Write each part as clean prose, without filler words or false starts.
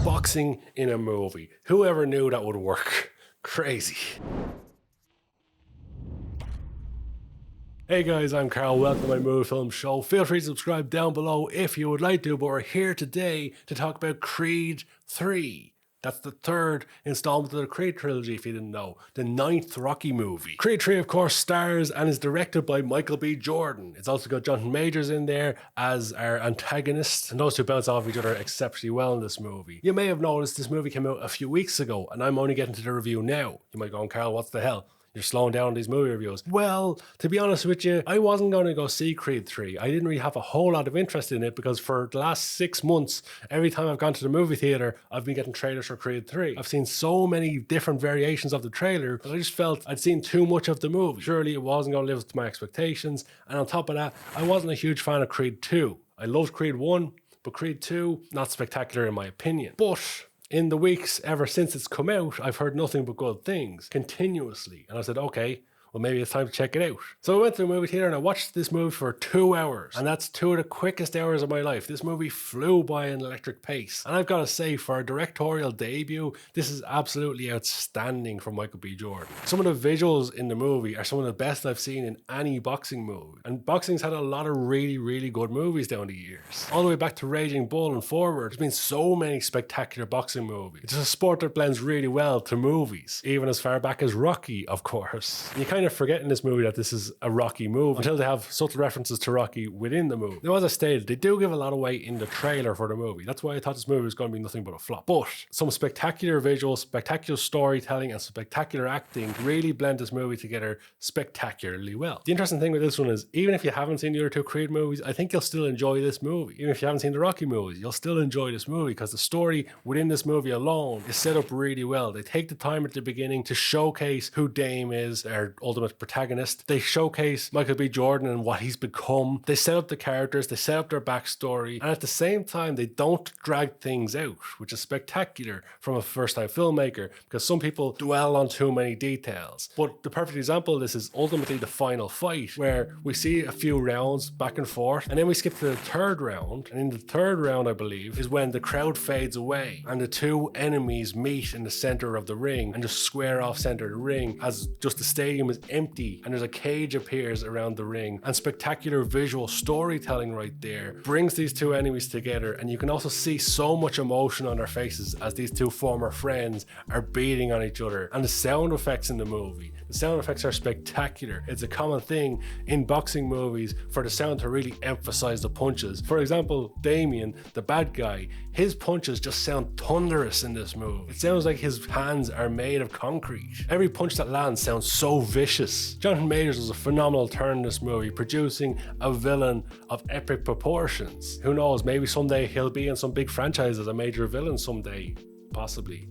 Boxing in a movie. Whoever knew that would work? Crazy. Hey guys, I'm Karl. Welcome to my movie film show. Feel free to subscribe down below if you would like to, but we're here today to talk about Creed 3. That's the third installment of the Creed trilogy, if you didn't know. The 9th Rocky movie. Creed 3, of course, stars and is directed by Michael B. Jordan. It's also got Jonathan Majors in there as our antagonist, and those two bounce off each other exceptionally well in this movie. You may have noticed this movie came out a few weeks ago, and I'm only getting to the review now. You might go, Karl, what's the hell? You're slowing down these movie reviews. Well, to be honest with you, I wasn't going to go see Creed 3. I didn't really have a whole lot of interest in it because for the last 6 months, every time I've gone to the movie theater, I've been getting trailers for Creed 3. I've seen so many different variations of the trailer that I just felt I'd seen too much of the movie. Surely it wasn't going to live up to my expectations. And on top of that, I wasn't a huge fan of Creed 2. I loved Creed 1, but Creed 2, not spectacular in my opinion. But in the weeks ever since it's come out, I've heard nothing but good things continuously. And I said, okay, well, maybe it's time to check it out. So I went to the movie theater and I watched this movie for 2 hours. And that's 2 of the quickest hours of my life. This movie flew by an electric pace. And I've got to say, for a directorial debut, this is absolutely outstanding from Michael B. Jordan. Some of the visuals in the movie are some of the best I've seen in any boxing movie. And boxing's had a lot of really, really good movies down the years. All the way back to Raging Bull and forward, there's been so many spectacular boxing movies. It's a sport that blends really well to movies, even as far back as Rocky, of course. And you kind of forget in this movie that this is a Rocky movie until they have subtle references to Rocky within the movie. Now, as I stated, they do give a lot away in the trailer for the movie. That's why I thought this movie was going to be nothing but a flop. But some spectacular visuals, spectacular storytelling, and spectacular acting really blend this movie together spectacularly well. The interesting thing with this one is, even if you haven't seen the other 2 Creed movies, I think you'll still enjoy this movie. Even if you haven't seen the Rocky movies, you'll still enjoy this movie because the story within this movie alone is set up really well. They take the time at the beginning to showcase who Dame is, our ultimate protagonist. They showcase Michael B. Jordan and what he's become. They set up the characters, they set up their backstory, and at the same time, they don't drag things out, which is spectacular from a first-time filmmaker because some people dwell on too many details. But the perfect example of this is ultimately the final fight, where we see a few rounds back and forth, and then we skip to the 3rd round, and in the 3rd round, I believe, is when the crowd fades away and the 2 enemies meet in the center of the ring and just square off center of the ring as just the stadium is empty and there's a cage appears around the ring, and spectacular visual storytelling right there brings these 2 enemies together, and you can also see so much emotion on their faces as these 2 former friends are beating on each other. And the sound effects in the movie, the sound effects are spectacular. It's a common thing in boxing movies for the sound to really emphasize the punches. For example, Damien, the bad guy, his punches just sound thunderous in this movie. It sounds like his hands are made of concrete. Every punch that lands sounds so vicious. Jonathan Majors was a phenomenal turn in this movie, producing a villain of epic proportions. Who knows, maybe someday he'll be in some big franchise as a major villain someday, possibly.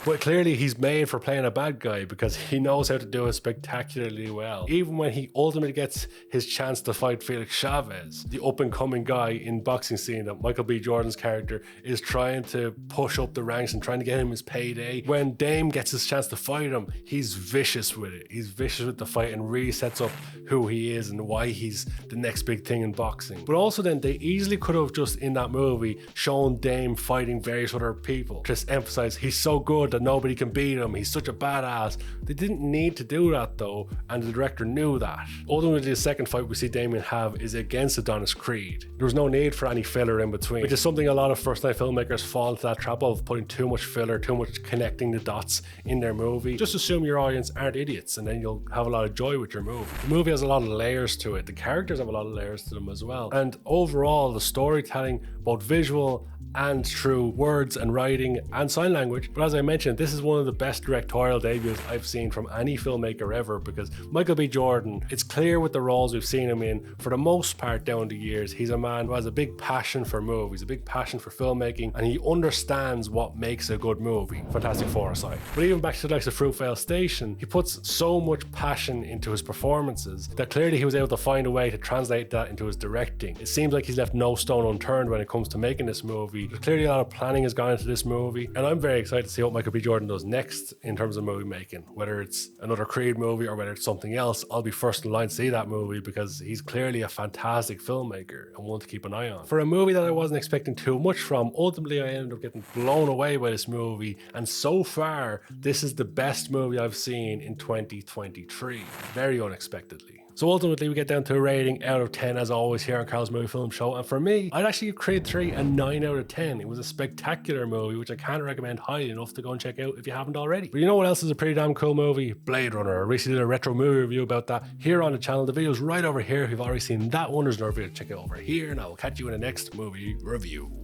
But clearly he's made for playing a bad guy because he knows how to do it spectacularly well. Even when he ultimately gets his chance to fight Felix Chavez, the up-and-coming guy in boxing scene that Michael B. Jordan's character is trying to push up the ranks and trying to get him his payday. When Dame gets his chance to fight him, he's vicious with it. He's vicious with the fight and really sets up who he is and why he's the next big thing in boxing. But also then, they easily could have just in that movie shown Dame fighting various other people. Just emphasize he's so good that nobody can beat him, he's such a badass. They didn't need to do that though, and the director knew that. Ultimately, the second fight we see Damien have is against Adonis Creed. There was no need for any filler in between, which is something a lot of first-time filmmakers fall into that trap of, putting too much filler, too much connecting the dots in their movie. Just assume your audience aren't idiots and then you'll have a lot of joy with your movie. The movie has a lot of layers to it. The characters have a lot of layers to them as well. And overall, the storytelling, both visual and through words and writing and sign language. But as I mentioned, this is one of the best directorial debuts I've seen from any filmmaker ever, because Michael B. Jordan, it's clear with the roles we've seen him in, for the most part down the years, he's a man who has a big passion for movies, a big passion for filmmaking, and he understands what makes a good movie. Fantastic Four aside. But even back to the likes of Fruitvale Station, he puts so much passion into his performances that clearly he was able to find a way to translate that into his directing. It seems like he's left no stone unturned when it comes to making this movie. There's clearly a lot of planning has gone into this movie, and I'm very excited to see what Michael B. Jordan does next in terms of movie making, whether it's another Creed movie or whether it's something else, I'll be first in line to see that movie because he's clearly a fantastic filmmaker and one to keep an eye on. For a movie that I wasn't expecting too much from, ultimately I ended up getting blown away by this movie, and so far this is the best movie I've seen in 2023, very unexpectedly. So ultimately we get down to a rating out of 10 as always here on Karl's Movie Film Show, and for me, I'd actually give Creed 3 a 9 out of 10. It was a spectacular movie which I can't recommend highly enough to go and check out if you haven't already. But you know what else is a pretty damn cool movie? Blade Runner. I recently did a retro movie review about that here on the channel. The video's right over here. If you've already seen that one, there's another video to check out over here, and I will catch you in the next movie review.